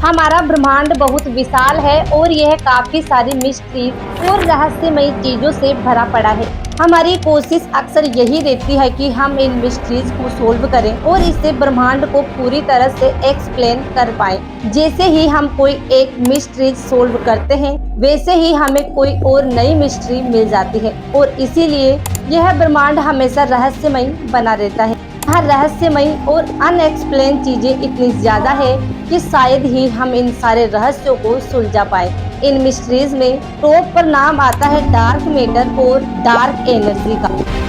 हमारा ब्रह्मांड बहुत विशाल है और यह काफी सारी मिस्ट्री और रहस्यमयी चीजों से भरा पड़ा है। हमारी कोशिश अक्सर यही रहती है कि हम इन मिस्ट्रीज को सोल्व करें और इससे ब्रह्मांड को पूरी तरह से एक्सप्लेन कर पाए। जैसे ही हम कोई एक मिस्ट्रीज सोल्व करते हैं वैसे ही हमें कोई और नई मिस्ट्री मिल जाती है और इसीलिए यह ब्रह्मांड हमेशा रहस्यमयी बना रहता है। हर रहस्यमयी और अनएक्सप्लेन चीजें इतनी ज्यादा है कि शायद ही हम इन सारे रहस्यों को सुलझा पाए। इन मिस्ट्रीज में टॉप पर नाम आता है डार्क मैटर और डार्क एनर्जी का।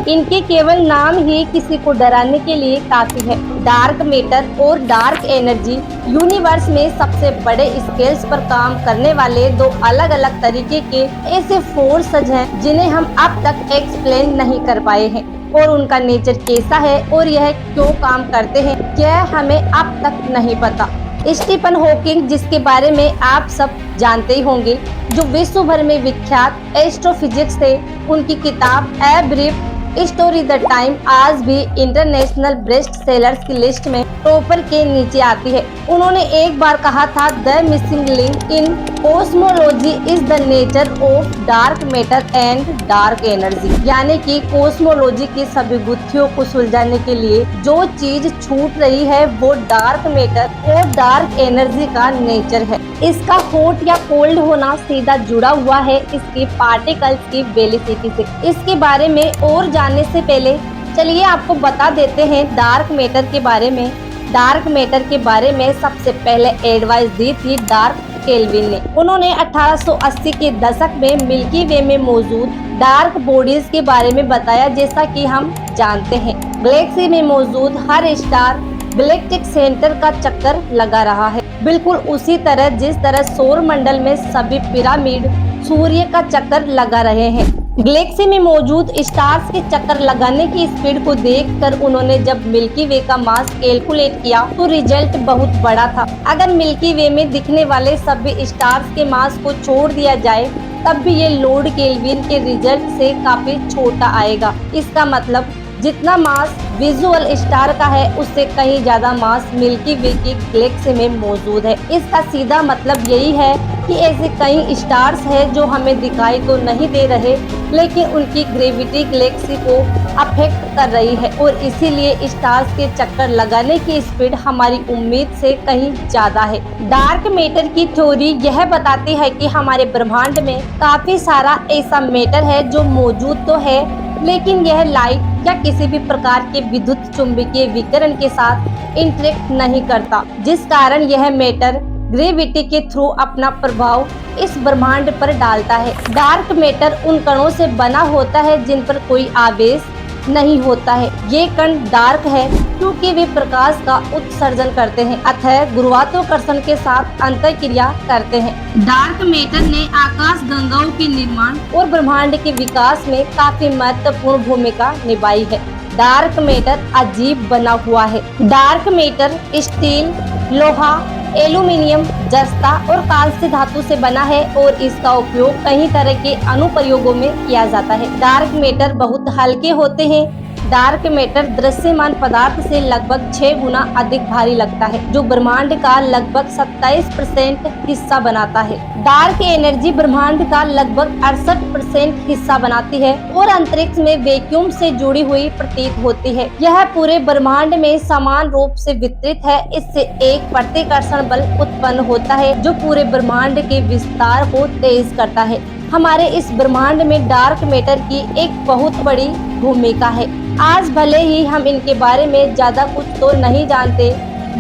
इनके केवल नाम ही किसी को डराने के लिए काफी है। डार्क मैटर और डार्क एनर्जी यूनिवर्स में सबसे बड़े स्केल्स पर काम करने वाले दो अलग अलग तरीके के ऐसे फोर्सेज हैं जिन्हें हम अब तक एक्सप्लेन नहीं कर पाए हैं और उनका नेचर कैसा है और यह क्यों काम करते हैं यह हमें अब तक नहीं पता। स्टीफन हॉकिंग, जिसके बारे में आप सब जानते ही होंगे, जो विश्व भर में विख्यात एस्ट्रोफिजिक्स थे, उनकी किताब a brief story the time आज भी इंटरनेशनल बेस्ट सेलर्स की लिस्ट में टॉपर के नीचे आती है। उन्होंने एक बार कहा था, the missing link in cosmology is the nature of dark matter and dark energy, यानी कि कॉस्मोलॉजी की सभी गुत्थियों को सुलझाने के लिए जो चीज छूट रही है वो डार्क मैटर और डार्क एनर्जी का नेचर है। इसका हॉट या कोल्ड होना सीधा जुड़ा हुआ है इसके पार्टिकल्स की वेलोसिटी से। इसके बारे में और जानने से पहले चलिए आपको बता देते हैं डार्क मैटर के बारे में। डार्क मैटर के बारे में सबसे पहले एडवाइस दी थी डार्क केल्विन ने। उन्होंने 1880 के दशक में मिल्की वे में मौजूद डार्क बॉडीज के बारे में बताया। जैसा कि हम जानते हैं, गैलेक्सी में मौजूद हर स्टार गैलेक्टिक सेंटर का चक्कर लगा रहा है, बिल्कुल उसी तरह जिस तरह सौर मंडल में सभी पिरामिड सूर्य का चक्कर लगा रहे हैं। गैलेक्सी में मौजूद स्टार्स के चक्कर लगाने की स्पीड को देखकर उन्होंने जब मिल्की वे का मास कैलकुलेट किया तो रिजल्ट बहुत बड़ा था। अगर मिल्की वे में दिखने वाले सभी स्टार्स के मास को छोड़ दिया जाए तब भी ये लॉर्ड केल्विन के रिजल्ट से काफी छोटा आएगा। इसका मतलब जितना मास विजुअल स्टार का है उससे कहीं ज्यादा मास मिल्की वे की गैलेक्सी में मौजूद है। इसका सीधा मतलब यही है कि ऐसे कई स्टार्स हैं जो हमें दिखाई तो नहीं दे रहे लेकिन उनकी ग्रेविटी गैलेक्सी को अफेक्ट कर रही है और इसीलिए स्टार्स के चक्कर लगाने की स्पीड हमारी उम्मीद से कहीं ज्यादा है। डार्क मैटर की थ्योरी यह बताती है कि हमारे ब्रह्मांड में काफी सारा ऐसा मैटर है जो मौजूद तो है लेकिन यह लाइट या किसी भी प्रकार के विद्युत चुंबकीय विकिरण के साथ इंटरेक्ट नहीं करता, जिस कारण यह मैटर ग्रेविटी के थ्रू अपना प्रभाव इस ब्रह्मांड पर डालता है। डार्क मैटर उन कणों से बना होता है जिन पर कोई आवेश नहीं होता है। ये कण डार्क है क्योंकि वे प्रकाश का उत्सर्जन करते हैं, अतः गुरुत्वाकर्षण के साथ अंतःक्रिया करते हैं। डार्क मैटर ने आकाश गंगाओं के निर्माण और ब्रह्मांड के विकास में काफी महत्वपूर्ण भूमिका निभाई है। डार्क मैटर अजीब बना हुआ है। डार्क मैटर स्टील, लोहा, एल्यूमिनियम, जस्ता और कांस्य धातु से बना है और इसका उपयोग कई तरह के अनुप्रयोगों में किया जाता है। डार्क मैटर बहुत हल्के होते हैं। डार्क मैटर दृश्यमान पदार्थ से लगभग 6 गुना अधिक भारी लगता है, जो ब्रह्मांड का लगभग 27% हिस्सा बनाता है। डार्क एनर्जी ब्रह्मांड का लगभग 68% हिस्सा बनाती है और अंतरिक्ष में वैक्यूम से जुड़ी हुई प्रतीत होती है। यह पूरे ब्रह्मांड में समान रूप से वितरित है। इससे एक प्रतिकर्षण बल उत्पन्न होता है जो पूरे ब्रह्मांड के विस्तार को तेज करता है। हमारे इस ब्रह्मांड में डार्क मैटर की एक बहुत बड़ी भूमिका है। आज भले ही हम इनके बारे में ज्यादा कुछ तो नहीं जानते,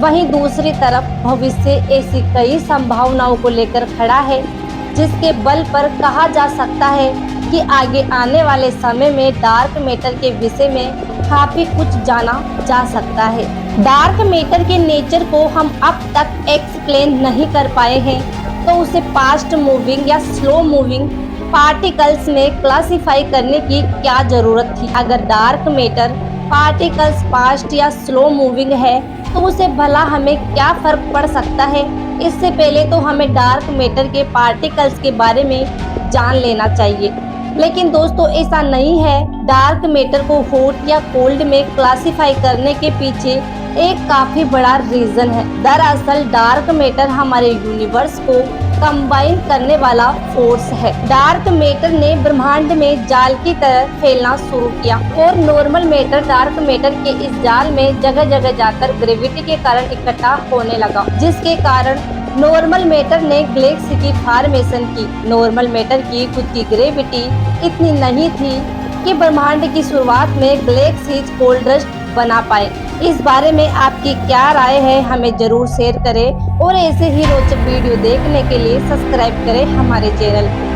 वहीं दूसरी तरफ भविष्य ऐसी कई संभावनाओं को लेकर खड़ा है जिसके बल पर कहा जा सकता है कि आगे आने वाले समय में डार्क मैटर के विषय में काफी कुछ जाना जा सकता है। डार्क मैटर के नेचर को हम अब तक एक्सप्लेन नहीं कर पाए हैं तो उसे फास्ट मूविंग या स्लो मूविंग पार्टिकल्स में क्लासिफाई करने की क्या जरूरत थी। अगर डार्क मैटर पार्टिकल्स फास्ट या स्लो मूविंग है तो उसे भला हमें क्या फर्क पड़ सकता है। इससे पहले तो हमें डार्क मैटर के पार्टिकल्स के बारे में जान लेना चाहिए। लेकिन दोस्तों ऐसा नहीं है। डार्क मैटर को हॉट या कोल्ड में क्लासिफाई करने के पीछे एक काफी बड़ा रीजन है। दरअसल डार्क मैटर हमारे यूनिवर्स को कंबाइन करने वाला फोर्स है। डार्क मैटर ने ब्रह्मांड में जाल की तरह फैलना शुरू किया और नॉर्मल मैटर डार्क मैटर के इस जाल में जगह जगह जाकर ग्रेविटी के कारण इकट्ठा होने लगा, जिसके कारण नॉर्मल मैटर ने गैलेक्सी की फॉर्मेशन की। नॉर्मल मैटर की खुद की ग्रेविटी इतनी नहीं थी कि ब्रह्मांड की शुरुआत में गैलेक्सीज कोल्डेस्ट बना पाए। इस बारे में आपकी क्या राय है, हमें जरूर शेयर करें और ऐसे ही रोचक वीडियो देखने के लिए सब्सक्राइब करें हमारे चैनल को।